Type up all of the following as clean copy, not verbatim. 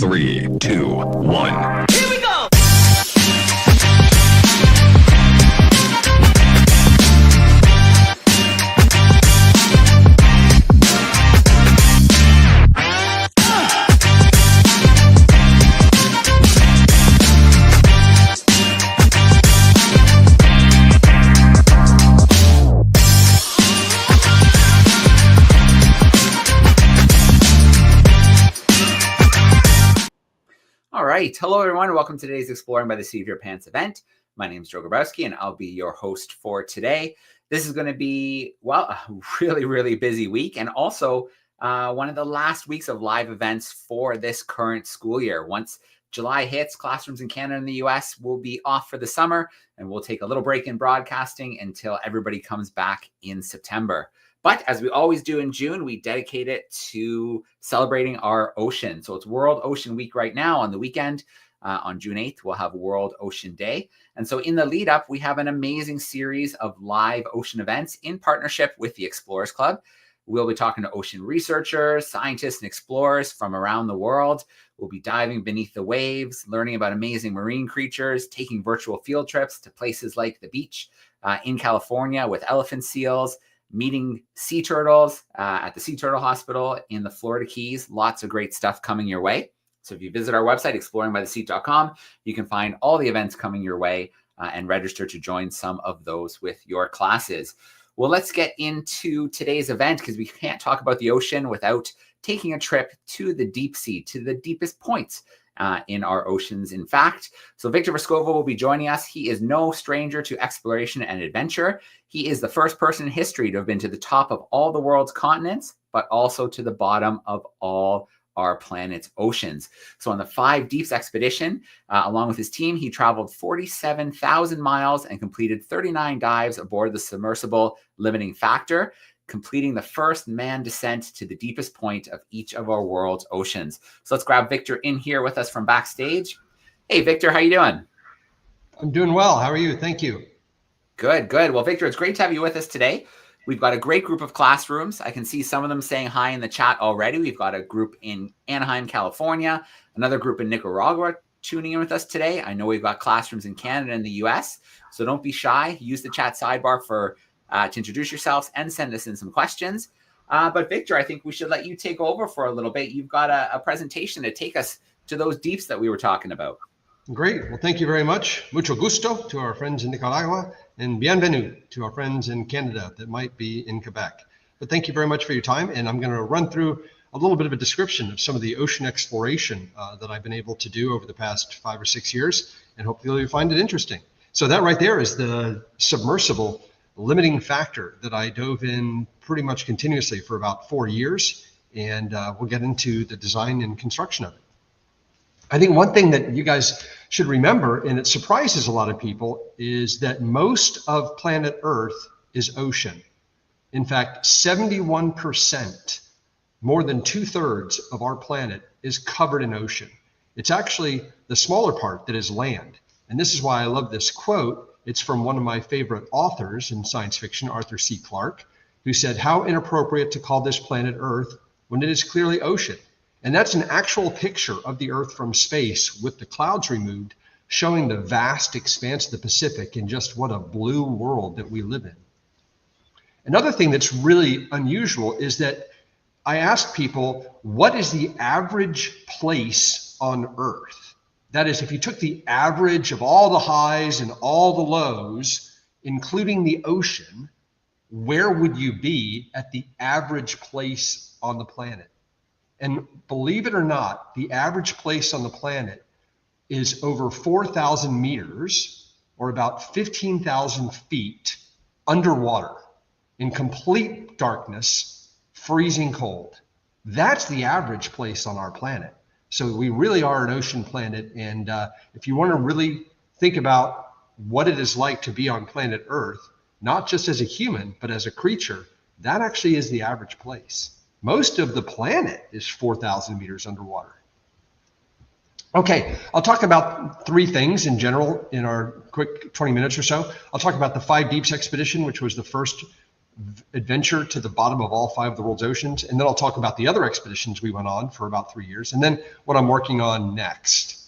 3, 2, 1. Here we go! All right. Hello, everyone. Welcome to today's Exploring by the Seat of Your Pants event. My name is Joe Grabowski, and I'll be your host for today. This is going to be, well, a really, really busy week, and also one of the last weeks of live events for this current school year. Once July hits, classrooms in Canada and the US will be off for the summer, and we'll take a little break in broadcasting until everybody comes back in September. But as we always do in June, we dedicate it to celebrating our ocean. So it's World Ocean Week right now. On the weekend, on June 8th, we'll have World Ocean Day. And so in the lead up, we have an amazing series of live ocean events in partnership with the Explorers Club. We'll be talking to ocean researchers, scientists, and explorers from around the world. We'll be diving beneath the waves, learning about amazing marine creatures, taking virtual field trips to places like the beach in California with elephant seals, meeting sea turtles at the Sea Turtle Hospital in the Florida Keys. Lots of great stuff coming your way. So if you visit our website, exploringbytheseat.com, you can find all the events coming your way and register to join some of those with your classes. Well, let's get into today's event because we can't talk about the ocean without taking a trip to the deep sea, to the deepest points in our oceans, in fact. So Victor Vescovo will be joining us. He is no stranger to exploration and adventure. He is the first person in history to have been to the top of all the world's continents, but also to the bottom of all our planet's oceans. So on the 5 Deeps expedition, along with his team, he traveled 47,000 miles and completed 39 dives aboard the submersible Limiting Factor, completing the first manned descent to the deepest point of each of our world's oceans. So let's grab Victor in here with us from backstage. Hey, Victor, how you doing? I'm doing well. How are you? Thank you. Good, good. Well, Victor, it's great to have you with us today. We've got a great group of classrooms. I can see some of them saying hi in the chat already. We've got a group in Anaheim, California, another group in Nicaragua tuning in with us today. I know we've got classrooms in Canada and the US, so don't be shy. Use the chat sidebar for to introduce yourselves and send us in some questions. But Victor, I think we should let you take over for a little bit. You've got a presentation to take us to those deeps that we were talking about. Great. Well, thank you very much. Mucho gusto to our friends in Nicaragua, and bienvenue to our friends in Canada that might be in Quebec. But thank you very much for your time. And I'm going to run through a little bit of a description of some of the ocean exploration that I've been able to do over the past 5 or 6 years. And hopefully you'll find it interesting. So that right there is the submersible Limiting Factor that I dove in pretty much continuously for about 4 years. And we'll get into the design and construction of it. I think one thing that you guys should remember, and it surprises a lot of people, is that most of planet Earth is ocean. In fact, 71%, more than 2/3 of our planet is covered in ocean. It's actually the smaller part that is land. And this is why I love this quote. It's from one of my favorite authors in science fiction, Arthur C. Clarke, who said, "How inappropriate to call this planet Earth when it is clearly ocean." And that's an actual picture of the Earth from space with the clouds removed, showing the vast expanse of the Pacific and just what a blue world that we live in. Another thing that's really unusual is that I asked people, what is the average place on Earth? That is, if you took the average of all the highs and all the lows, including the ocean, where would you be at the average place on the planet? And believe it or not, the average place on the planet is over 4,000 meters, or about 15,000 feet underwater in complete darkness, freezing cold. That's the average place on our planet. So we really are an ocean planet. And if you want to really think about what it is like to be on planet Earth, not just as a human, but as a creature, that actually is the average place. Most of the planet is 4,000 meters underwater. Okay, I'll talk about 3 things in general in our quick 20 minutes or so. I'll talk about the 5 Deeps expedition, which was the first adventure to the bottom of all 5 of the world's oceans. And then I'll talk about the other expeditions we went on for about 3 years, and then what I'm working on next.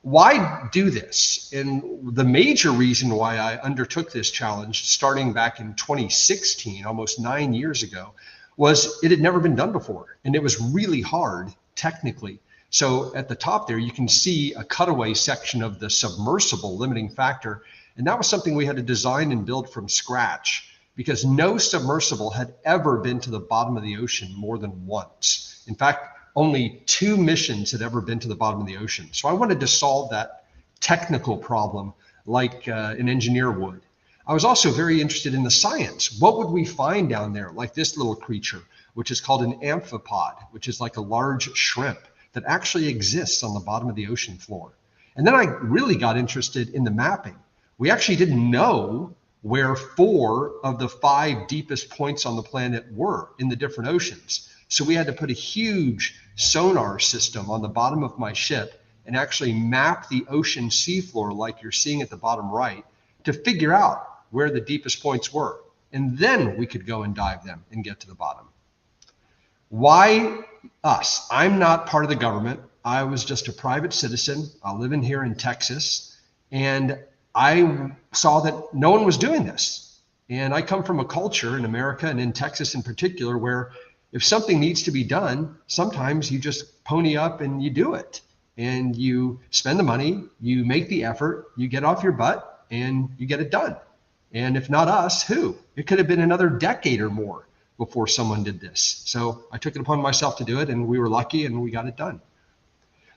Why do this? And the major reason why I undertook this challenge starting back in 2016, almost 9 years ago, was it had never been done before. And it was really hard technically. So at the top there, you can see a cutaway section of the submersible limiting factor. And that was something we had to design and build from scratch, because no submersible had ever been to the bottom of the ocean more than once. In fact, only 2 missions had ever been to the bottom of the ocean. So I wanted to solve that technical problem like an engineer would. I was also very interested in the science. What would we find down there, like this little creature, which is called an amphipod, which is like a large shrimp that actually exists on the bottom of the ocean floor. And then I really got interested in the mapping. We actually didn't know where 4 of the 5 deepest points on the planet were in the different oceans. So we had to put a huge sonar system on the bottom of my ship and actually map the ocean seafloor like you're seeing at the bottom right to figure out where the deepest points were. And then we could go and dive them and get to the bottom. Why us? I'm not part of the government. I was just a private citizen. I live in here in Texas, and I saw that no one was doing this. And I come from a culture in America and in Texas in particular where if something needs to be done, sometimes you just pony up and you do it. And you spend the money, you make the effort, you get off your butt, and you get it done. And if not us, who? It could have been another decade or more before someone did this. So I took it upon myself to do it, and we were lucky and we got it done.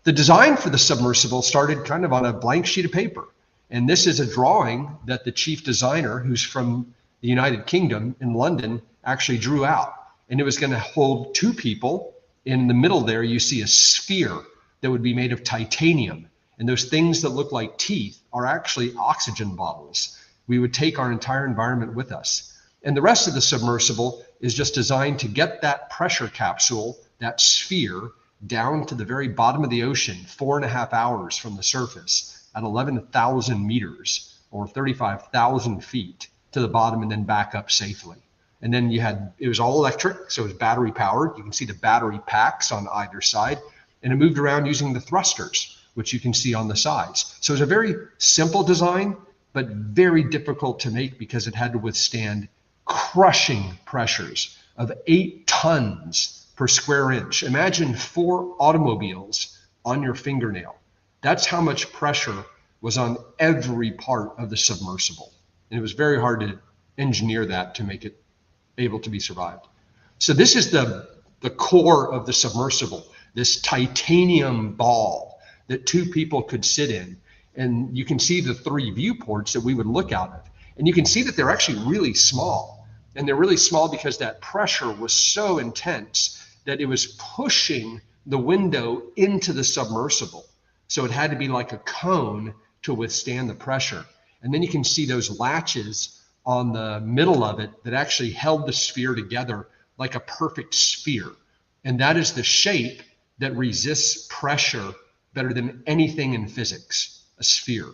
The design for the submersible started kind of on a blank sheet of paper. And this is a drawing that the chief designer, who's from the United Kingdom in London, actually drew out. And it was going to hold 2 people. In the middle there, you see a sphere that would be made of titanium. And those things that look like teeth are actually oxygen bottles. We would take our entire environment with us. And the rest of the submersible is just designed to get that pressure capsule, that sphere, down to the very bottom of the ocean, 4.5 hours from the surface at 11,000 meters or 35,000 feet to the bottom, and then back up safely. And then it was all electric, so it was battery powered. You can see the battery packs on either side, and it moved around using the thrusters, which you can see on the sides. So it was a very simple design, but very difficult to make because it had to withstand crushing pressures of 8 tons per square inch. Imagine 4 automobiles on your fingernail. That's how much pressure was on every part of the submersible. And it was very hard to engineer that to make it able to be survived. So this is the core of the submersible, this titanium ball that 2 people could sit in. And you can see the 3 viewports that we would look out of. And you can see that they're actually really small. And they're really small because that pressure was so intense that it was pushing the window into the submersible. So it had to be like a cone to withstand the pressure. And then you can see those latches on the middle of it that actually held the sphere together like a perfect sphere. And that is the shape that resists pressure better than anything in physics, a sphere.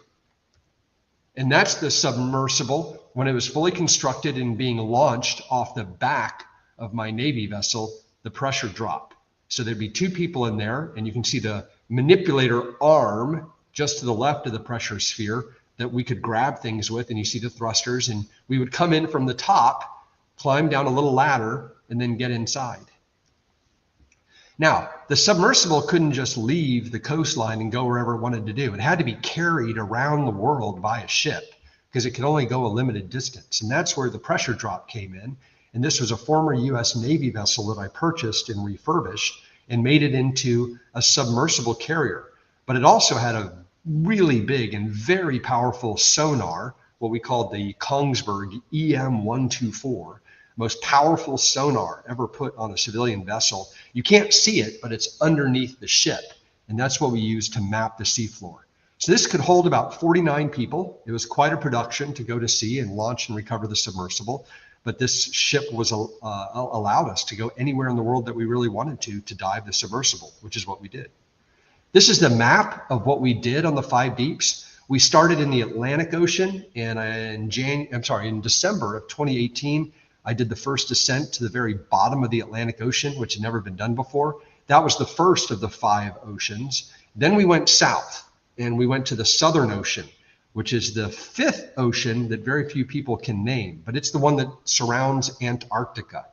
And that's the submersible. When it was fully constructed and being launched off the back of my Navy vessel, the pressure dropped. So there'd be 2 people in there, and you can see the manipulator arm just to the left of the pressure sphere that we could grab things with, and you see the thrusters, and we would come in from the top, climb down a little ladder, and then get inside. Now, the submersible couldn't just leave the coastline and go wherever it wanted to do. It had to be carried around the world by a ship because it could only go a limited distance. And that's where the pressure drop came in. And this was a former US Navy vessel that I purchased and refurbished and made it into a submersible carrier. But it also had a really big and very powerful sonar, what we called the Kongsberg EM-124, most powerful sonar ever put on a civilian vessel. You can't see it, but it's underneath the ship. And that's what we use to map the seafloor. So this could hold about 49 people. It was quite a production to go to sea and launch and recover the submersible. But this ship was allowed us to go anywhere in the world that we really wanted to dive the submersible, which is what we did. This is the map of what we did on the 5 deeps. We started in the Atlantic Ocean, and in December of 2018, I did the first ascent to the very bottom of the Atlantic Ocean, which had never been done before. That was the first of the 5 oceans. Then we went south and we went to the Southern Ocean, which is the 5th ocean that very few people can name, but it's the one that surrounds Antarctica.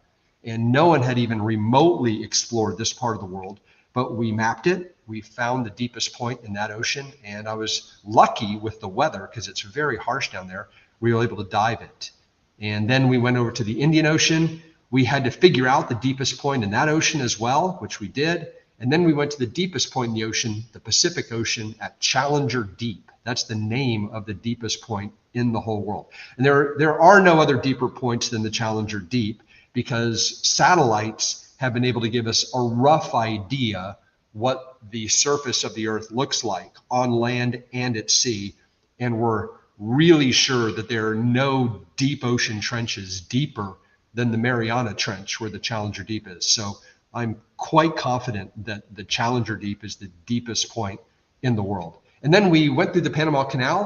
And no one had even remotely explored this part of the world, but we mapped it. We found the deepest point in that ocean, and I was lucky with the weather because it's very harsh down there. We were able to dive it. And then we went over to the Indian Ocean. We had to figure out the deepest point in that ocean as well, which we did. And then we went to the deepest point in the ocean, the Pacific Ocean, at Challenger Deep. That's the name of the deepest point in the whole world. And there are no other deeper points than the Challenger Deep, because satellites have been able to give us a rough idea what the surface of the Earth looks like on land and at sea. And we're really sure that there are no deep ocean trenches deeper than the Mariana Trench where the Challenger Deep is. So I'm quite confident that the Challenger Deep is the deepest point in the world. And then we went through the Panama Canal.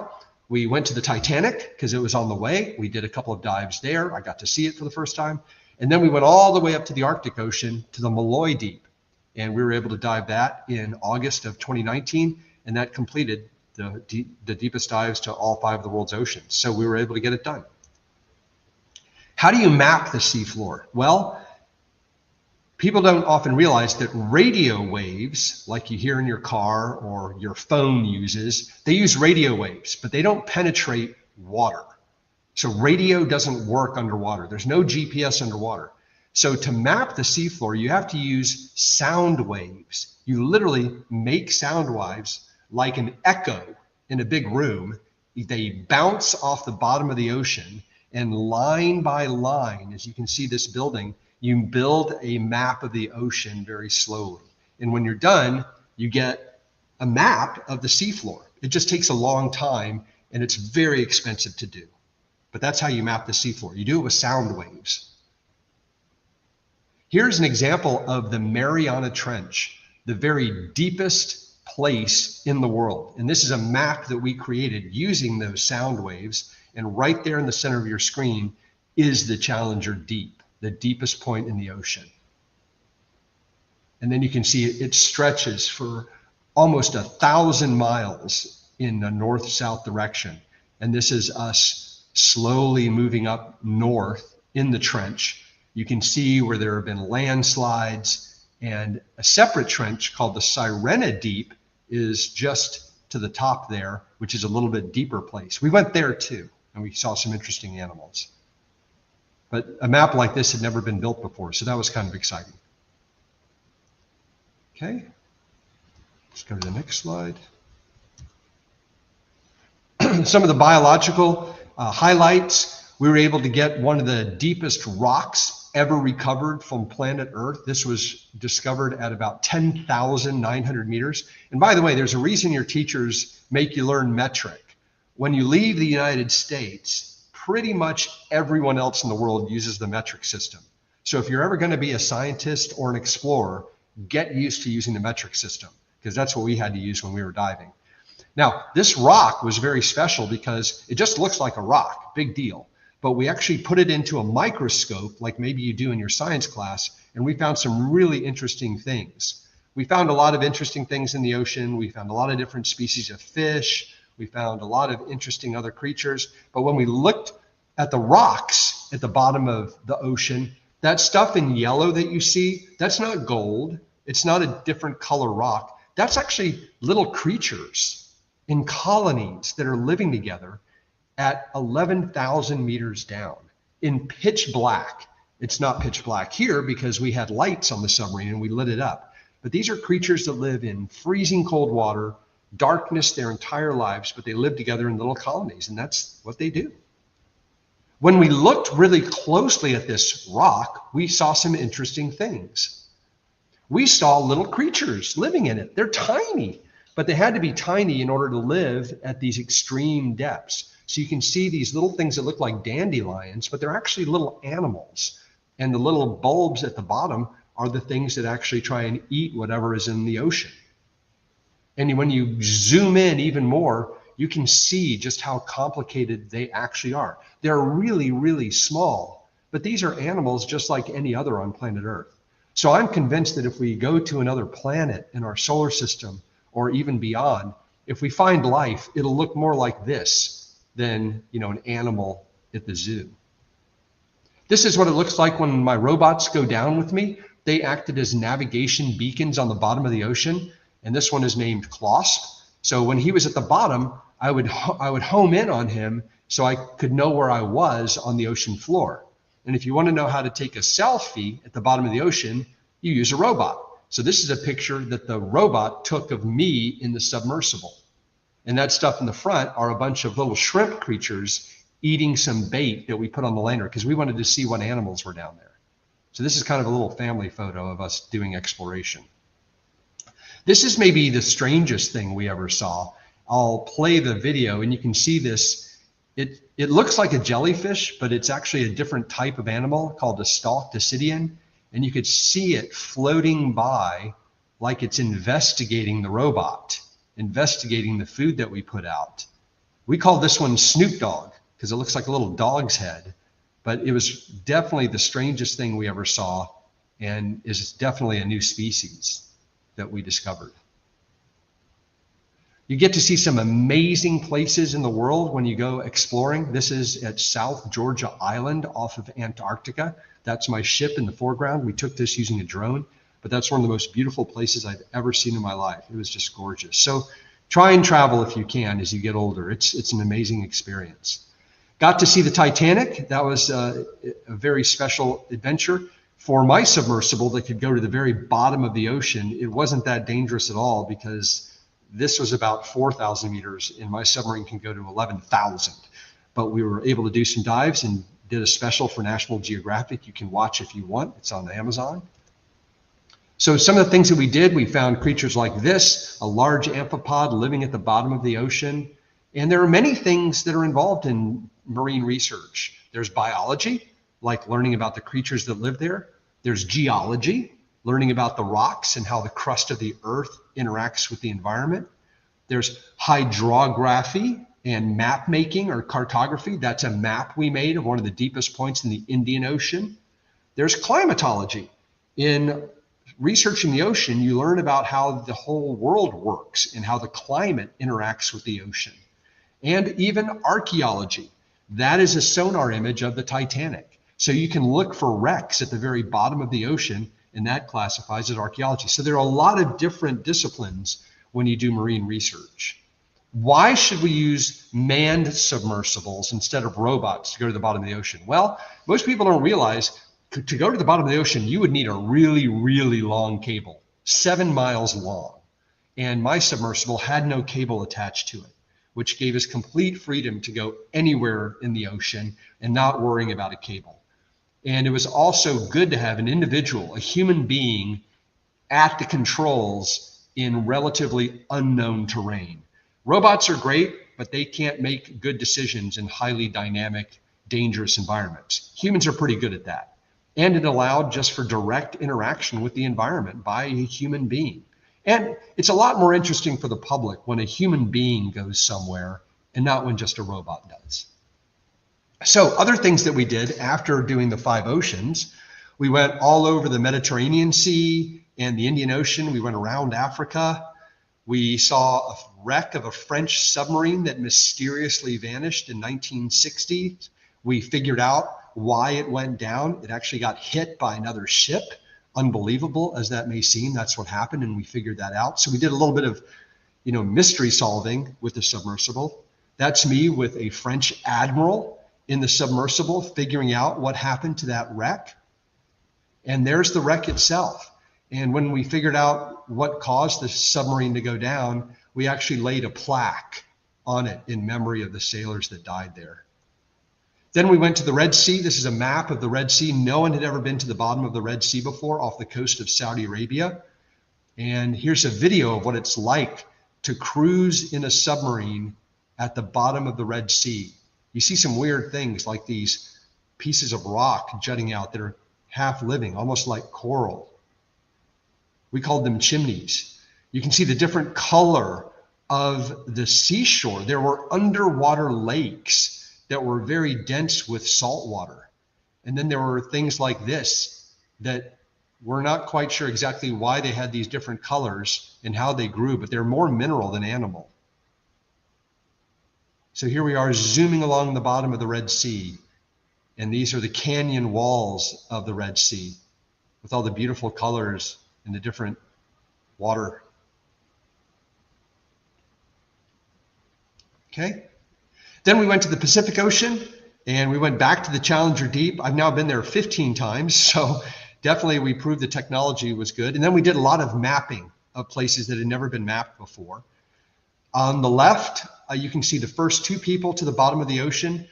We went to the Titanic because it was on the way. We did a couple of dives there. I got to see it for the first time. And then we went all the way up to the Arctic Ocean to the Malloy Deep. And we were able to dive that in August of 2019. And that completed the deepest dives to all 5 of the world's oceans. So we were able to get it done. How do you map the seafloor? Well, people don't often realize that radio waves, like you hear in your car or your phone uses, they use radio waves, but they don't penetrate water. So radio doesn't work underwater. There's no GPS underwater. So to map the seafloor, you have to use sound waves. You literally make sound waves like an echo in a big room. They bounce off the bottom of the ocean, and line by line, as you can see this building, you build a map of the ocean very slowly. And when you're done, you get a map of the seafloor. It just takes a long time, and it's very expensive to do. But that's how you map the seafloor. You do it with sound waves. Here's an example of the Mariana Trench, the very deepest place in the world. And this is a map that we created using those sound waves. And right there in the center of your screen is the Challenger Deep, the deepest point in the ocean. And then you can see it stretches for almost 1,000 miles in a north-south direction. And this is us slowly moving up north in the trench. You can see where there have been landslides, and a separate trench called the Sirena Deep is just to the top there, which is a little bit deeper place. We went there too, and we saw some interesting animals. But a map like this had never been built before, so that was kind of exciting. Okay, let's go to the next slide. Some of the biological highlights. We were able to get one of the deepest rocks ever recovered from planet Earth. This was discovered at about 10,900 meters. And by the way, there's a reason your teachers make you learn metric. When you leave the United States, pretty much everyone else in the world uses the metric system. So if you're ever going to be a scientist or an explorer, get used to using the metric system, because that's what we had to use when we were diving. Now, this rock was very special because it just looks like a rock, big deal. But we actually put it into a microscope, like maybe you do in your science class, and we found some really interesting things. We found a lot of interesting things in the ocean. We found a lot of different species of fish. We found a lot of interesting other creatures. But when we looked at the rocks at the bottom of the ocean, that stuff in yellow that you see, that's not gold. It's not a different color rock. That's actually little creatures in colonies that are living together at 11,000 meters down in pitch black. It's not pitch black here because we had lights on the submarine and we lit it up. But these are creatures that live in freezing cold water, darkness their entire lives, but they live together in little colonies, and that's what they do. When we looked really closely at this rock, we saw some interesting things. We saw little creatures living in it. They're tiny, but they had to be tiny in order to live at these extreme depths. So you can see these little things that look like dandelions, but they're actually little animals. And the little bulbs at the bottom are the things that actually try and eat whatever is in the ocean. And when you zoom in even more, you can see just how complicated they actually are. They're really, really small, but these are animals just like any other on planet Earth. So I'm convinced that if we go to another planet in our solar system or even beyond, if we find life, it'll look more like this than, an animal at the zoo. This is what it looks like when my robots go down with me. They acted as navigation beacons on the bottom of the ocean, and this one is named Closp. So when he was at the bottom, I would home in on him so I could know where I was on the ocean floor. And if you want to know how to take a selfie at the bottom of the ocean, you use a robot. So this is a picture that the robot took of me in the submersible. And that stuff in the front are a bunch of little shrimp creatures eating some bait that we put on the lander because we wanted to see what animals were down there. So this is kind of a little family photo of us doing exploration. This is maybe the strangest thing we ever saw. I'll play the video and you can see this. It looks like a jellyfish, but it's actually a different type of animal called a stalked ascidian. And you could see it floating by like it's investigating the robot, investigating the food that we put out. We call this one Snoop Dogg because it looks like a little dog's head, but it was definitely the strangest thing we ever saw and is definitely a new species that we discovered. You get to see some amazing places in the world when you go exploring. This is at South Georgia Island off of Antarctica. That's my ship in the foreground. We took this using a drone, but that's one of the most beautiful places I've ever seen in my life. It was just gorgeous. So try and travel if you can as you get older. It's an amazing experience. Got to see the Titanic. That was a very special adventure. For my submersible that could go to the very bottom of the ocean, it wasn't that dangerous at all because this was about 4,000 meters and my submarine can go to 11,000. But we were able to do some dives and did a special for National Geographic. You can watch if you want. It's on Amazon. So some of the things that we did, we found creatures like this, a large amphipod living at the bottom of the ocean. And there are many things that are involved in marine research. There's biology, like learning about the creatures that live there. There's geology, learning about the rocks and how the crust of the earth interacts with the environment. There's hydrography and map making or cartography. That's a map we made of one of the deepest points in the Indian Ocean. There's climatology. In researching the ocean, you learn about how the whole world works and how the climate interacts with the ocean. And even archaeology. That is a sonar image of the Titanic. So you can look for wrecks at the very bottom of the ocean, and that classifies as archaeology. So there are a lot of different disciplines when you do marine research. Why should we use manned submersibles instead of robots to go to the bottom of the ocean? Well, most people don't realize to go to the bottom of the ocean, you would need a really, really long cable, 7 miles long. And my submersible had no cable attached to it, which gave us complete freedom to go anywhere in the ocean and not worrying about a cable. And it was also good to have an individual, a human being, at the controls in relatively unknown terrain. Robots are great, but they can't make good decisions in highly dynamic, dangerous environments. Humans are pretty good at that. And it allowed just for direct interaction with the environment by a human being. And it's a lot more interesting for the public when a human being goes somewhere and not when just a robot does. So other things that we did after doing the 5 oceans, we went all over the Mediterranean Sea and the Indian Ocean. We went around Africa. We saw a wreck of a French submarine that mysteriously vanished in 1960. We figured out why it went down. It actually got hit by another ship. Unbelievable as that may seem, that's what happened, and we figured that out. So we did a little bit of, mystery solving with the submersible. That's me with a French admiral in the submersible figuring out what happened to that wreck. And there's the wreck itself. And when we figured out what caused the submarine to go down, we actually laid a plaque on it in memory of the sailors that died there. Then we went to the Red Sea. This is a map of the Red Sea. No one had ever been to the bottom of the Red Sea before off the coast of Saudi Arabia. And here's a video of what it's like to cruise in a submarine at the bottom of the Red Sea. You see some weird things like these pieces of rock jutting out that are half living, almost like coral. We called them chimneys. You can see the different color of the seashore. There were underwater lakes that were very dense with salt water. And then there were things like this that we're not quite sure exactly why they had these different colors and how they grew, but they're more mineral than animal. So here we are zooming along the bottom of the Red Sea. And these are the canyon walls of the Red Sea with all the beautiful colors and the different water. Okay. Then we went to the Pacific Ocean and we went back to the Challenger Deep. I've now been there 15 times. So definitely we proved the technology was good. And then we did a lot of mapping of places that had never been mapped before. On the left, you can see the first two people to the bottom of the ocean,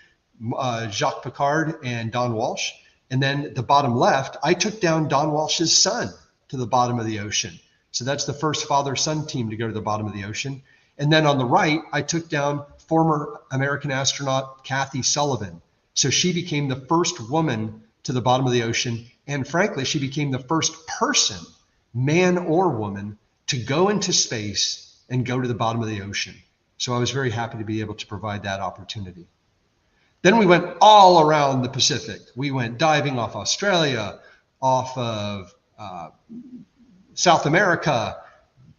Jacques Piccard and Don Walsh. And then at the bottom left, I took down Don Walsh's son to the bottom of the ocean. So that's the first father-son team to go to the bottom of the ocean. And then on the right, I took down former American astronaut Kathy Sullivan. So she became the first woman to the bottom of the ocean. And frankly, she became the first person, man or woman, to go into space and go to the bottom of the ocean. So I was very happy to be able to provide that opportunity. Then we went all around the Pacific. We went diving off Australia, off of South America,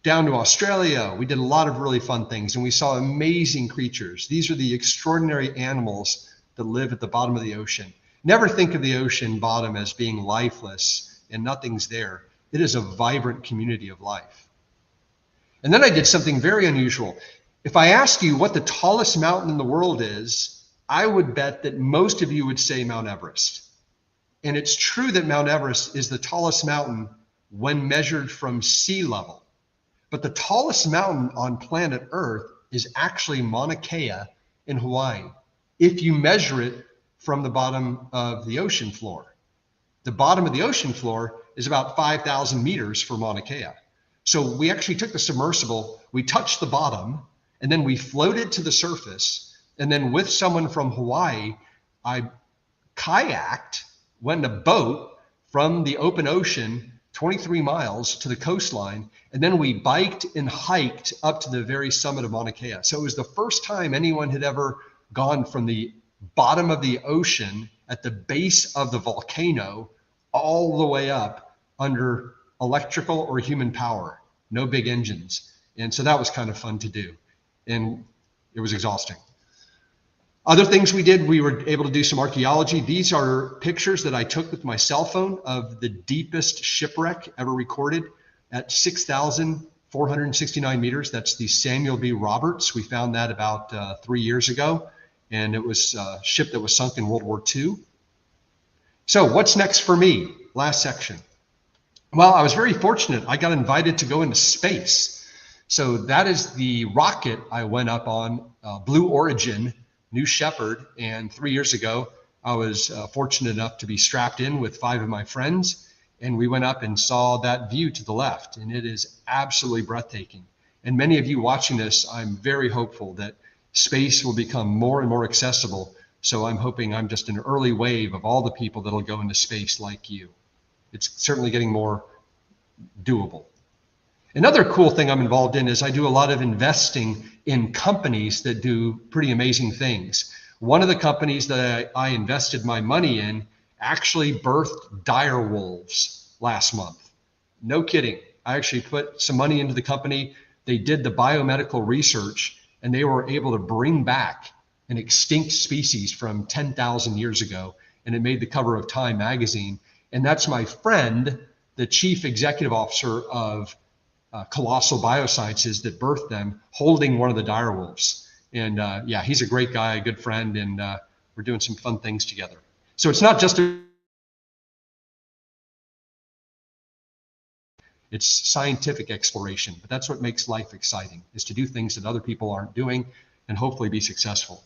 down to Australia. We did a lot of really fun things and we saw amazing creatures. These are the extraordinary animals that live at the bottom of the ocean. Never think of the ocean bottom as being lifeless and nothing's there. It is a vibrant community of life. And then I did something very unusual. If I asked you what the tallest mountain in the world is, I would bet that most of you would say Mount Everest. And it's true that Mount Everest is the tallest mountain when measured from sea level. But the tallest mountain on planet Earth is actually Mauna Kea in Hawaii, if you measure it from the bottom of the ocean floor. The bottom of the ocean floor is about 5,000 meters for Mauna Kea. So we actually took the submersible, we touched the bottom, and then we floated to the surface. And then with someone from Hawaii, I kayaked, went in a boat from the open ocean, 23 miles to the coastline. And then we biked and hiked up to the very summit of Mauna Kea. So it was the first time anyone had ever gone from the bottom of the ocean at the base of the volcano all the way up under electrical or human power, no big engines. And so that was kind of fun to do. And it was exhausting. Other things we did, we were able to do some archaeology. These are pictures that I took with my cell phone of the deepest shipwreck ever recorded at 6,469 meters. That's the Samuel B. Roberts. We found that about 3 years ago. And it was a ship that was sunk in World War II. So what's next for me? Last section. Well, I was very fortunate. I got invited to go into space. So that is the rocket I went up on, Blue Origin, New Shepard. And 3 years ago, I was fortunate enough to be strapped in with 5 of my friends. And we went up and saw that view to the left. And it is absolutely breathtaking. And many of you watching this, I'm very hopeful that space will become more and more accessible. So I'm hoping I'm just an early wave of all the people that'll go into space like you. It's certainly getting more doable. Another cool thing I'm involved in is I do a lot of investing in companies that do pretty amazing things. One of the companies that I invested my money in actually birthed dire wolves last month. No kidding. I actually put some money into the company. They did the biomedical research and they were able to bring back an extinct species from 10,000 years ago. And it made the cover of Time magazine. And that's my friend, the chief executive officer of Colossal Biosciences that birthed them, holding one of the dire wolves. And yeah, he's a great guy, a good friend, and we're doing some fun things together. So it's not just it's scientific exploration, but that's what makes life exciting, is to do things that other people aren't doing and hopefully be successful.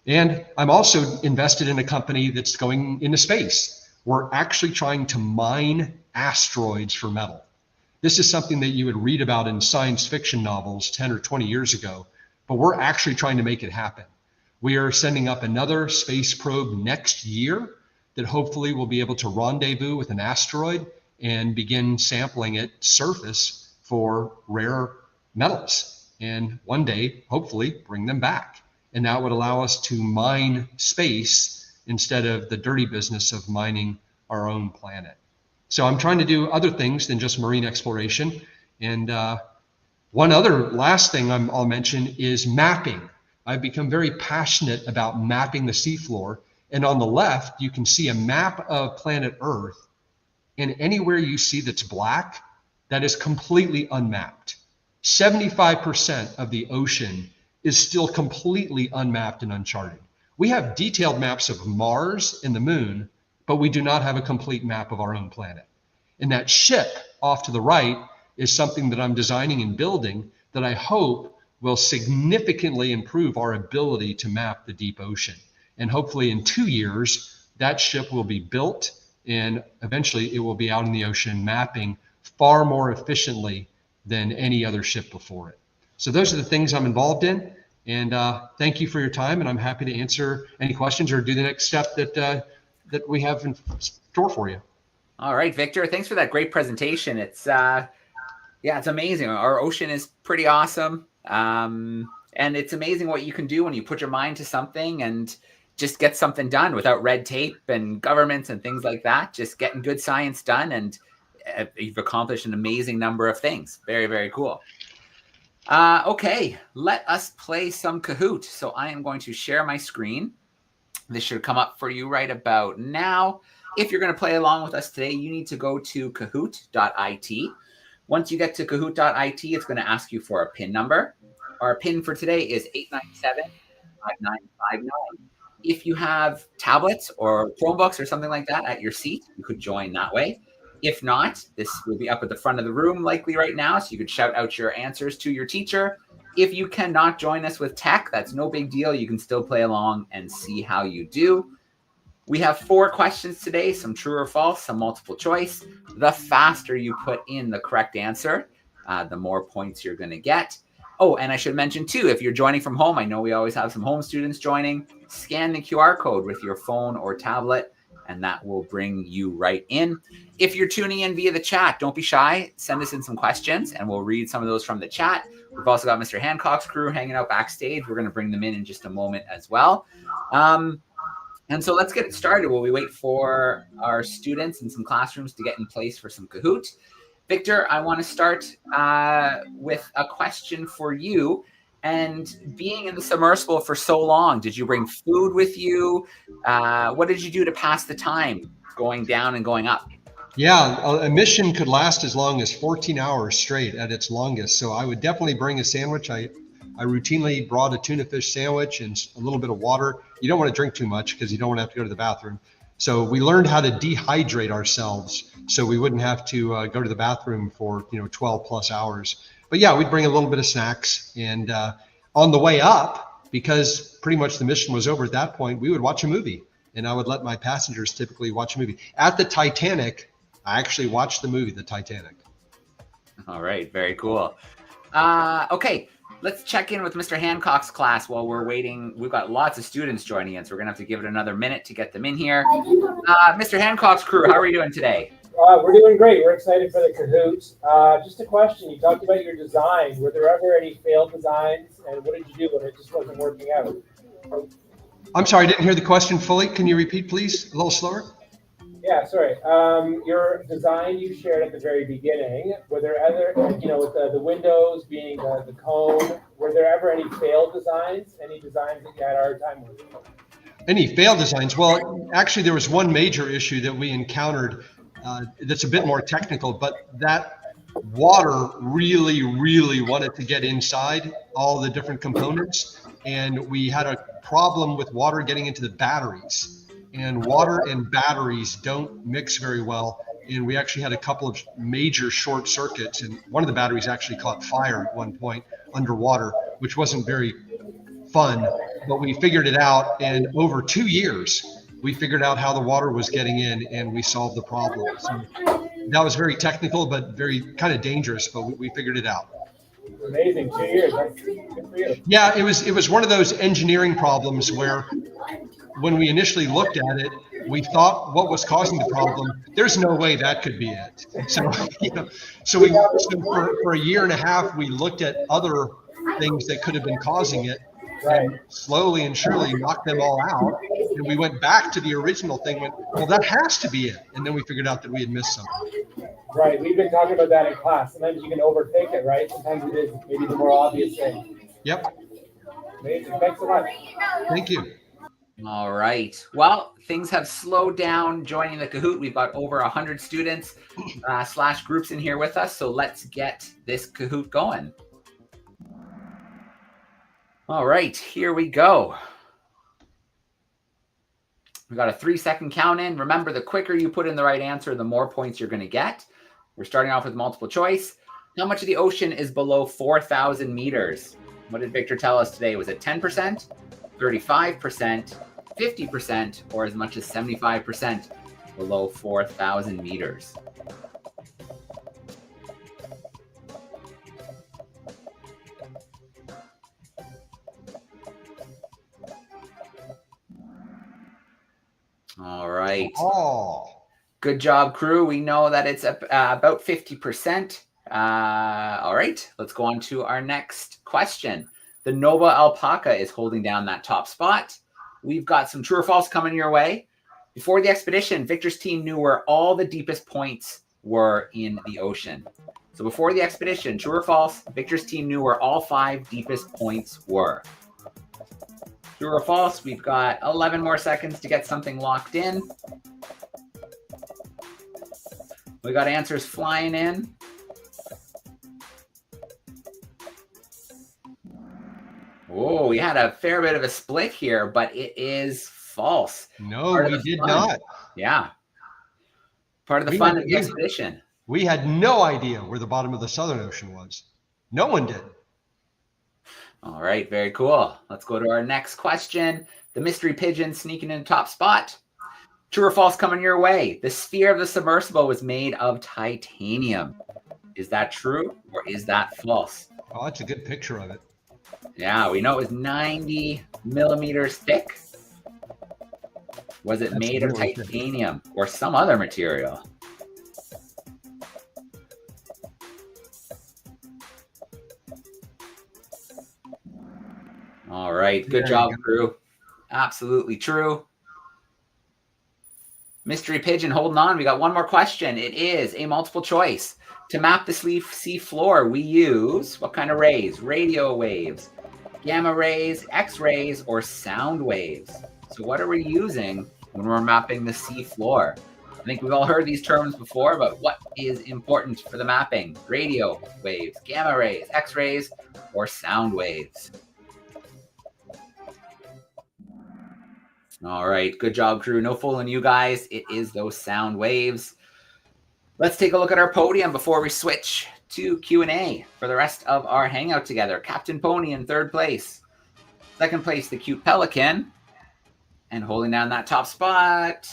And I'm also invested in a company that's going into space. We're actually trying to mine asteroids for metal. This is something that you would read about in science fiction novels 10 or 20 years ago, but we're actually trying to make it happen. We are sending up another space probe next year that hopefully will be able to rendezvous with an asteroid and begin sampling its surface for rare metals. And one day, hopefully, bring them back. And that would allow us to mine space instead of the dirty business of mining our own planet. So I'm trying to do other things than just marine exploration. And one other last thing I'll mention is mapping. I've become very passionate about mapping the seafloor. And on the left, you can see a map of planet Earth. And anywhere you see that's black, that is completely unmapped. 75% of the ocean is still completely unmapped and uncharted. We have detailed maps of Mars and the moon, but we do not have a complete map of our own planet. And that ship off to the right is something that I'm designing and building that I hope will significantly improve our ability to map the deep ocean. And hopefully in 2 years, that ship will be built and eventually it will be out in the ocean mapping far more efficiently than any other ship before it. So those are the things I'm involved in. And thank you for your time. And I'm happy to answer any questions or do the next step that we have in store for you. All right, Victor, thanks for that great presentation. It's it's amazing. Our ocean is pretty awesome. And it's amazing what you can do when you put your mind to something and just get something done without red tape and governments and things like that. Just getting good science done, and you've accomplished an amazing number of things. Very, very cool. Okay, let us play some Kahoot. So I am going to share my screen. This should come up for you right about now. If you're going to play along with us today, you need to go to kahoot.it. Once you get to kahoot.it, it's going to ask you for a PIN number. Our PIN for today is 897-5959. If you have tablets or Chromebooks or something like that at your seat, you could join that way. If not, this will be up at the front of the room likely right now, so you could shout out your answers to your teacher. If you cannot join us with tech, that's no big deal. You can still play along and see how you do. We have 4 questions today, some true or false, some multiple choice. The faster you put in the correct answer, the more points you're going to get. Oh, and I should mention too, if you're joining from home, I know we always have some home students joining, scan the QR code with your phone or tablet, and that will bring you right in. If you're tuning in via the chat, don't be shy. Send us in some questions, and we'll read some of those from the chat. We've also got Mr. Hancock's crew hanging out backstage. We're going to bring them in just a moment as well. And so let's get it started while we wait for our students in some classrooms to get in place for some Kahoot. Victor, I want to start with a question for you. And being in the submersible for so long, did you bring food with you? What did you do to pass the time going down and going up? Yeah, a mission could last as long as 14 hours straight at its longest. So I would definitely bring a sandwich. I routinely brought a tuna fish sandwich and a little bit of water. You don't want to drink too much because you don't want to have to go to the bathroom. So we learned how to dehydrate ourselves so we wouldn't have to go to the bathroom for 12 plus hours. But yeah, we'd bring a little bit of snacks, and on the way up, because pretty much the mission was over at that point, we would watch a movie, and I would let my passengers typically watch a movie. At the Titanic, I actually watched the movie, The Titanic. All right, very cool. Okay, let's check in with Mr. Hancock's class while we're waiting. We've got lots of students joining in, so we're going to have to give it another minute to get them in here. Mr. Hancock's crew, how are you doing today? We're doing great. We're excited for the Kahoots. Just a question. You talked about your design. Were there ever any failed designs? And what did you do when it just wasn't working out? I'm sorry, I didn't hear the question fully. Can you repeat, please? A little slower? Yeah, sorry. Your design you shared at the very beginning, were there other, with the windows being the cone, were there ever any failed designs? Any designs that you had a hard time with? Any failed designs? Well, actually, there was one major issue that we encountered that's a bit more technical, but that water really, really wanted to get inside all the different components. And we had a problem with water getting into the batteries. And water and batteries don't mix very well. And we actually had a couple of major short circuits. And one of the batteries actually caught fire at one point underwater, which wasn't very fun. But we figured it out. And over 2 years, we figured out how the water was getting in, and we solved the problem. So that was very technical, but very kind of dangerous, but we figured it out. Amazing, 2 years. That's good for you. Yeah, it was one of those engineering problems where when we initially looked at it, we thought what was causing the problem, there's no way that could be it. So, so for a year and a half, we looked at other things that could have been causing it, and slowly and surely knocked them all out. And we went back to the original thing, went, well, that has to be it. And then we figured out that we had missed something. Right. We've been talking about that in class. Sometimes you can overthink it, right? Sometimes it is maybe the more obvious thing. Yep. Amazing. Thanks so much. Thank you. All right. Well, things have slowed down joining the Kahoot. We've got over 100 students / groups in here with us. So let's get this Kahoot going. All right, here we go. We got a 3-second count in. Remember, the quicker you put in the right answer, the more points you're going to get. We're starting off with multiple choice. How much of the ocean is below 4,000 meters? What did Victor tell us today? Was it 10%, 35%, 50%, or as much as 75% below 4,000 meters? All right. Oh. Good job, crew. We know that it's about 50%. All right, let's go on to our next question. The Nova Alpaca is holding down that top spot. We've got some true or false coming your way. Before the expedition, Victor's team knew where all the deepest points were in the ocean. So before the expedition, true or false, Victor's team knew where all 5 deepest points were. True or false, we've got 11 more seconds to get something locked in. We got answers flying in. Oh, we had a fair bit of a split here, but it is false. No, we did not. Yeah. Part of the fun of the expedition. We had no idea where the bottom of the Southern Ocean was. No one did. All right, very cool. Let's go to our next question. The mystery pigeon sneaking in the top spot. True or false coming your way? The sphere of the submersible was made of titanium. Is that true or is that false? Oh, that's a good picture of it. Yeah, we know it was 90 millimeters thick. Was it made of titanium or some other material? All right, good job, crew. Absolutely true. Mystery pigeon holding on. We got one more question. It is a multiple choice. To map the sea floor, we use what kind of rays? Radio waves, gamma rays, X-rays, or sound waves. So what are we using when we're mapping the sea floor? I think we've all heard these terms before, but what is important for the mapping? Radio waves, gamma rays, X-rays, or sound waves? All right, good job, crew. No fooling you guys. It is those sound waves. Let's take a look at our podium before we switch to Q&A for the rest of our hangout together. Captain Pony in 3rd place. 2nd place, the Cute Pelican. And holding down that top spot,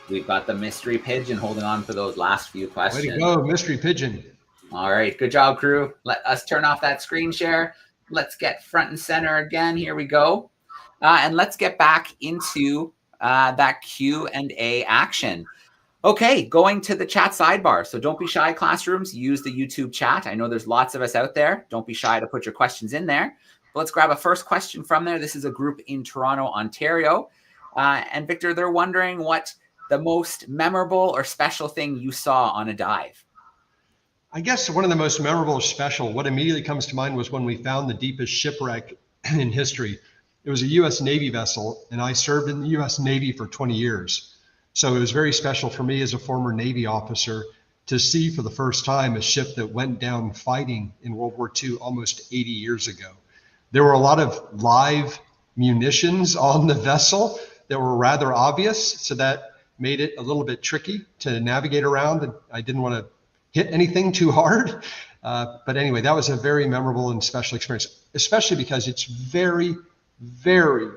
we've got the Mystery Pigeon holding on for those last few questions. Way to go, Mystery Pigeon. All right, good job, crew. Let us turn off that screen share. Let's get front and center again. Here we go. And let's get back into that Q&A action. Okay, going to the chat sidebar. So don't be shy, classrooms. Use the YouTube chat. I know there's lots of us out there. Don't be shy to put your questions in there. But let's grab a first question from there. This is a group in Toronto, Ontario. And Victor, they're wondering what the most memorable or special thing you saw on a dive. I guess one of the most memorable or special, what immediately comes to mind was when we found the deepest shipwreck in history. It was a U.S. Navy vessel, and I served in the U.S. Navy for 20 years. So it was very special for me as a former Navy officer to see for the first time a ship that went down fighting in World War II almost 80 years ago. There were a lot of live munitions on the vessel that were rather obvious, so that made it a little bit tricky to navigate around, and I didn't want to hit anything too hard. But anyway, that was a very memorable and special experience, especially because it's very, very,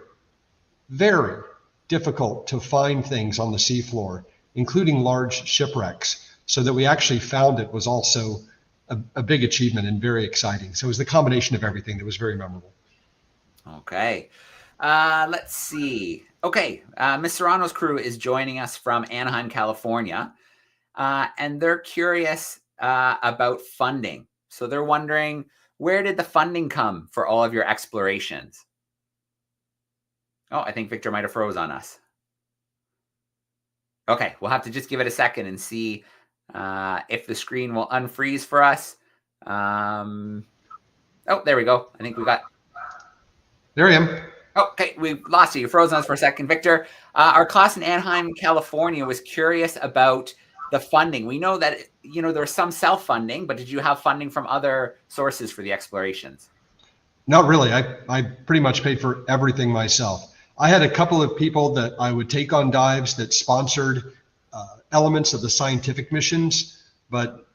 very difficult to find things on the seafloor, including large shipwrecks. So that we actually found it was also a big achievement and very exciting. So it was the combination of everything that was very memorable. Okay. Let's see. Okay. Ms. Serrano's crew is joining us from Anaheim, California. And they're curious about funding. So they're wondering, where did the funding come for all of your explorations? Oh, I think Victor might have froze on us. Okay, we'll have to just give it a second and see if the screen will unfreeze for us. Oh, there we go. I think we got... There I am. Okay, we lost you. You froze on us for a second. Victor, our class in Anaheim, California was curious about the funding. We know that, there was some self-funding, but did you have funding from other sources for the explorations? Not really. I pretty much paid for everything myself. I had a couple of people that I would take on dives that sponsored elements of the scientific missions, but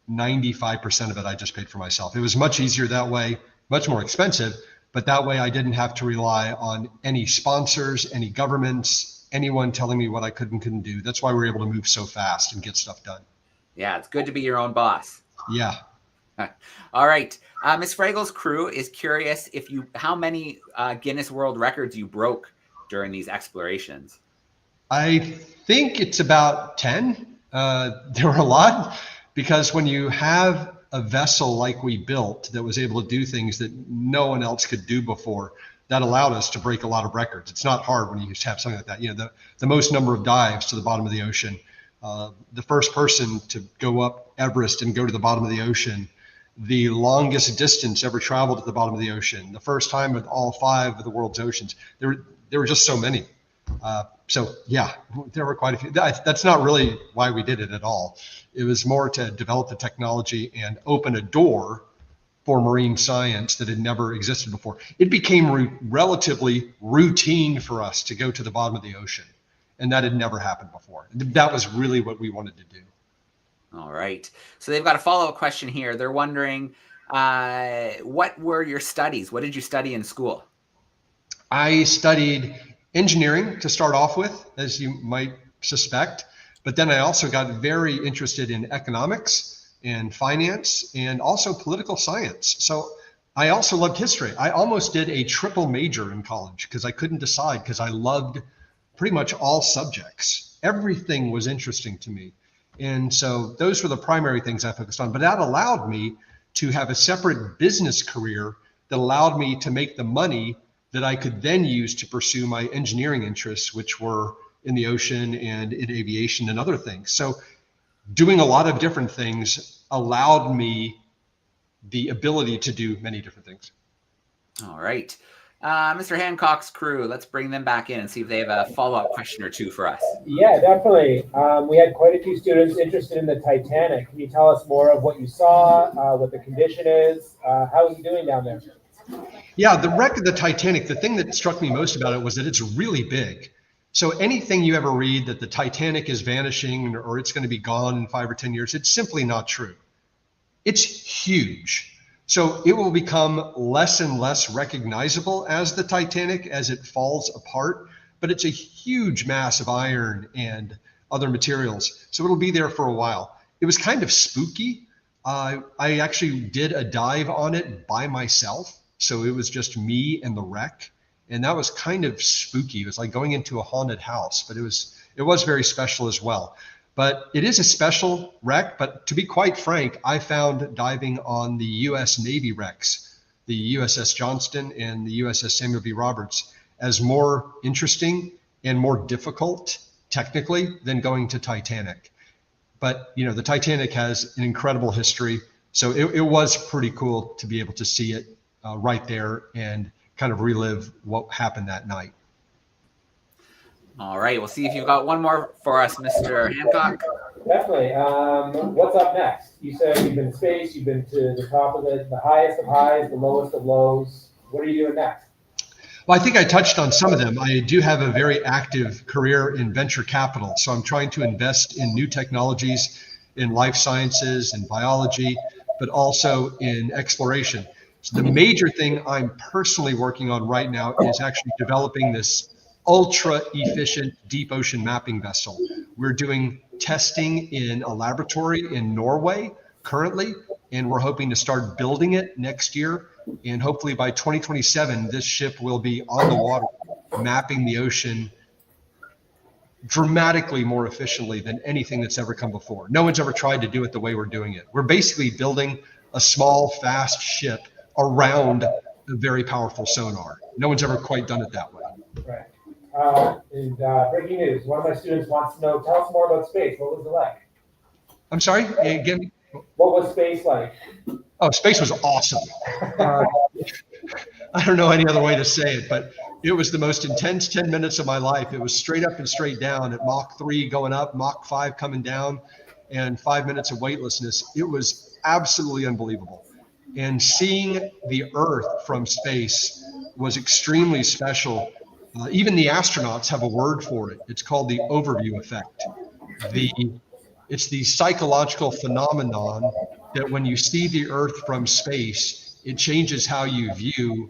95% of it I just paid for myself. It was much easier that way, much more expensive, but that way I didn't have to rely on any sponsors, any governments, anyone telling me what I could and couldn't do. That's why we were able to move so fast and get stuff done. Yeah, it's good to be your own boss. Yeah. All right. Ms. Fragel's crew is curious how many Guinness World Records you broke during these explorations. I think it's about 10. There were a lot, because when you have a vessel like we built that was able to do things that no one else could do before, that allowed us to break a lot of records. It's not hard when you have something like that. The most number of dives to the bottom of the ocean, the first person to go up Everest and go to the bottom of the ocean, the longest distance ever traveled to the bottom of the ocean, the first time with all 5 of the world's oceans. There were just so many. So yeah, there were quite a few. That's not really why we did it at all. It was more to develop the technology and open a door for marine science that had never existed before. It became relatively routine for us to go to the bottom of the ocean, and that had never happened before. That was really what we wanted to do. All right. So they've got a follow-up question here. They're wondering, what were your studies? What did you study in school? I studied engineering to start off with, as you might suspect, but then I also got very interested in economics and finance and also political science. So I also loved history. I almost did a triple major in college because I couldn't decide, because I loved pretty much all subjects. Everything was interesting to me. And so those were the primary things I focused on, but that allowed me to have a separate business career that allowed me to make the money that I could then use to pursue my engineering interests, which were in the ocean and in aviation and other things. So doing a lot of different things allowed me the ability to do many different things. All right. Mr. Hancock's crew, let's bring them back in and see if they have a follow-up question or two for us. Yeah, definitely. We had quite a few students interested in the Titanic. Can you tell us more of what you saw, what the condition is? How is it doing down there? Yeah, the wreck of the Titanic, the thing that struck me most about it was that it's really big. So anything you ever read that the Titanic is vanishing or it's going to be gone in 5 or 10 years, it's simply not true. It's huge. So it will become less and less recognizable as the Titanic as it falls apart, but it's a huge mass of iron and other materials. So it'll be there for a while. It was kind of spooky. I actually did a dive on it by myself. So it was just me and the wreck. And that was kind of spooky. It was like going into a haunted house, but it was very special as well. But it is a special wreck. But to be quite frank, I found diving on the U.S. Navy wrecks, the USS Johnston and the USS Samuel B. Roberts, as more interesting and more difficult technically than going to Titanic. But the Titanic has an incredible history. So it was pretty cool to be able to see it right there and kind of relive what happened that night. All right, we'll see if you've got one more for us, Mr. Hancock. Definitely. What's up next? You said you've been to space, you've been to the top of the highest of highs, the lowest of lows. What are you doing next? Well, I think I touched on some of them. I do have a very active career in venture capital. So I'm trying to invest in new technologies in life sciences and biology, but also in exploration. So the major thing I'm personally working on right now is actually developing this ultra efficient deep ocean mapping vessel. We're doing testing in a laboratory in Norway currently, and we're hoping to start building it next year. And hopefully by 2027, this ship will be on the water, mapping the ocean dramatically more efficiently than anything that's ever come before. No one's ever tried to do it the way we're doing it. We're basically building a small, fast ship around a very powerful sonar. No one's ever quite done it that way. Right. Breaking news, one of my students wants to know, tell us more about space. What was it like? I'm sorry, again? What was space like? Oh, space was awesome. I don't know any other way to say it, but it was the most intense 10 minutes of my life. It was straight up and straight down at Mach 3 going up, Mach 5 coming down, and 5 minutes of weightlessness. It was absolutely unbelievable. And seeing the Earth from space was extremely special. Even the astronauts have a word for it. It's called the overview effect. It's the psychological phenomenon that when you see the Earth from space, it changes how you view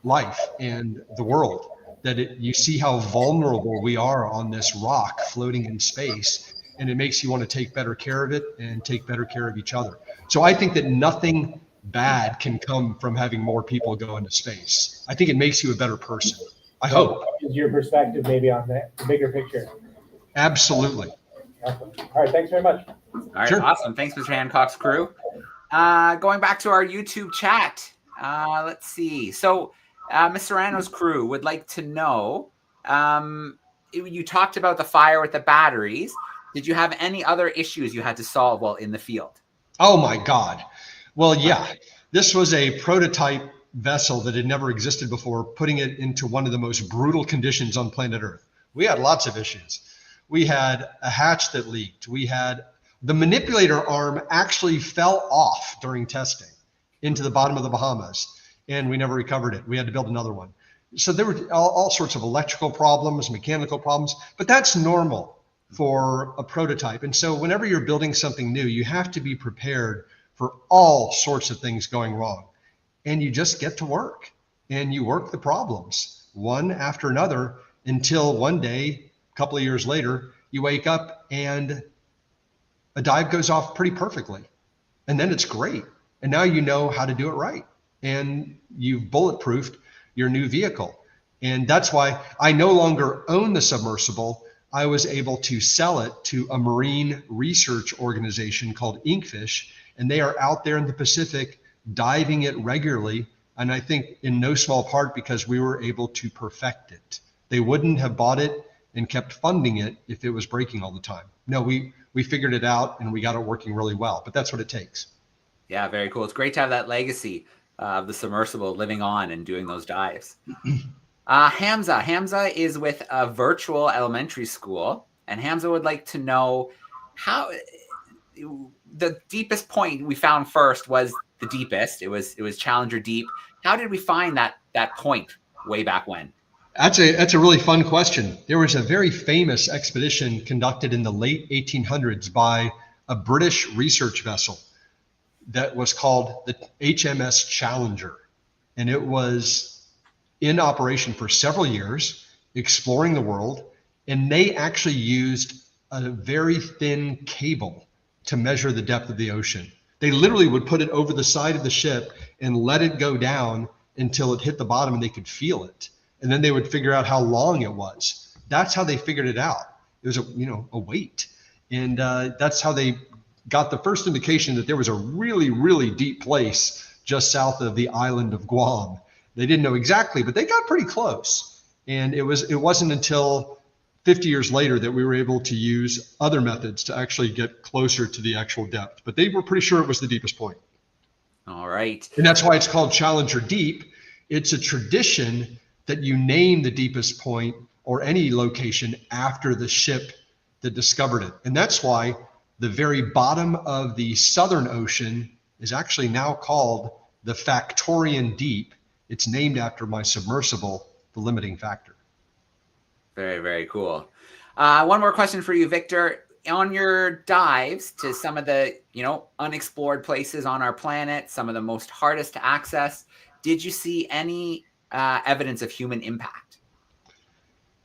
life and the world. You see how vulnerable we are on this rock floating in space, and it makes you want to take better care of it and take better care of each other. So I think that nothing bad can come from having more people go into space. I think it makes you a better person. I hope. Is your perspective maybe on the bigger picture? Absolutely. Awesome. All right, thanks very much. All right, Sure. awesome. Thanks, Mr. Hancock's crew. Going back to our YouTube chat. Let's see. So, Ms. Serrano's crew would like to know, you talked about the fire with the batteries. Did you have any other issues you had to solve while in the field? Oh my God. Well, yeah, this was a prototype vessel that had never existed before, putting it into one of the most brutal conditions on planet Earth. We had lots of issues. We had a hatch that leaked. We had the manipulator arm actually fell off during testing into the bottom of the Bahamas, and we never recovered it. We had to build another one. So there were all sorts of electrical problems, mechanical problems, but that's normal for a prototype. And so whenever you're building something new, you have to be prepared for all sorts of things going wrong. And you just get to work and you work the problems one after another until one day, a couple of years later, you wake up and a dive goes off pretty perfectly. And then it's great. And now you know how to do it right. And you've bulletproofed your new vehicle. And that's why I no longer own the submersible. I was able to sell it to a marine research organization called Inkfish, and they are out there in the Pacific diving it regularly. And I think in no small part because we were able to perfect it. They wouldn't have bought it and kept funding it if it was breaking all the time. No, we figured it out and we got it working really well, but that's what it takes. Yeah, very cool. It's great to have that legacy of the submersible living on and doing those dives. Hamza is with a virtual elementary school, and Hamza would like to know how the deepest point we found first was the deepest. It was Challenger Deep. How did we find that point way back when? That's a really fun question. There was a very famous expedition conducted in the late 1800s by a British research vessel that was called the HMS Challenger. And it was in operation for several years, exploring the world. And they actually used a very thin cable to measure the depth of the ocean. They literally would put it over the side of the ship and let it go down until it hit the bottom and they could feel it. And then they would figure out how long it was. That's how they figured it out. It was a weight. And that's how they got the first indication that there was a really, really deep place just south of the island of Guam. They didn't know exactly, but they got pretty close. And it wasn't until 50 years later that we were able to use other methods to actually get closer to the actual depth. But they were pretty sure it was the deepest point. All right. And that's why it's called Challenger Deep. It's a tradition that you name the deepest point or any location after the ship that discovered it. And that's why the very bottom of the Southern Ocean is actually now called the Factorian Deep. It's named after my submersible, the limiting factor. Very, very cool. One more question for you, Victor. On your dives to some of the, unexplored places on our planet, some of the most hardest to access, did you see any evidence of human impact?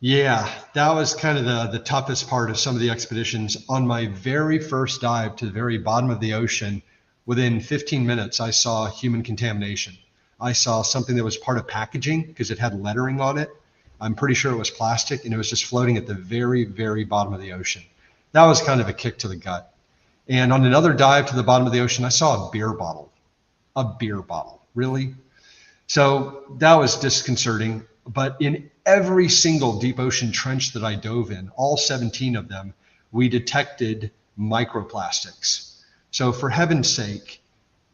Yeah, that was kind of the toughest part of some of the expeditions. On my very first dive to the very bottom of the ocean, within 15 minutes, I saw human contamination. I saw something that was part of packaging because it had lettering on it. I'm pretty sure it was plastic, and it was just floating at the very, very bottom of the ocean. That was kind of a kick to the gut. And on another dive to the bottom of the ocean, I saw a beer bottle. A beer bottle, really? So that was disconcerting. But in every single deep ocean trench that I dove in, all 17 of them, we detected microplastics. So for heaven's sake,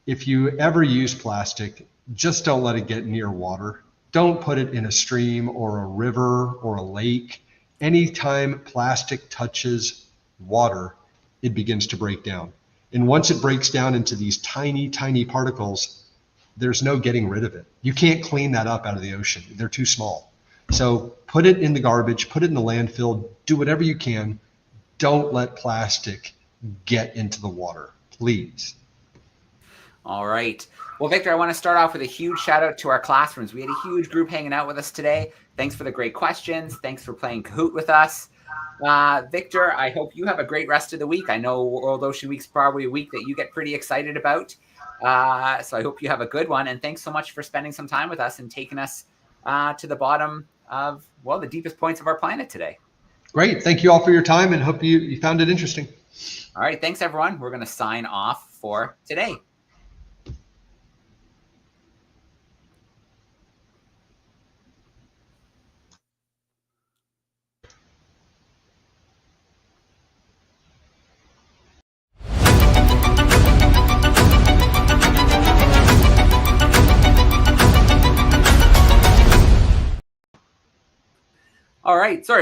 if you ever use plastic, just don't let it get near water. Don't put it in a stream or a river or a lake. Anytime plastic touches water, it begins to break down. And once it breaks down into these tiny, tiny particles, there's no getting rid of it. You can't clean that up out of the ocean. They're too small. So put it in the garbage, put it in the landfill, do whatever you can. Don't let plastic get into the water, please. All right. Well, Victor, I want to start off with a huge shout out to our classrooms. We had a huge group hanging out with us today. Thanks for the great questions. Thanks for playing Kahoot with us. Victor, I hope you have a great rest of the week. I know World Ocean Week's probably a week that you get pretty excited about. So I hope you have a good one. And thanks so much for spending some time with us and taking us to the bottom of, well, the deepest points of our planet today. Great. Thank you all for your time and hope you found it interesting. All right. Thanks, everyone. We're going to sign off for today. All right. Sorry.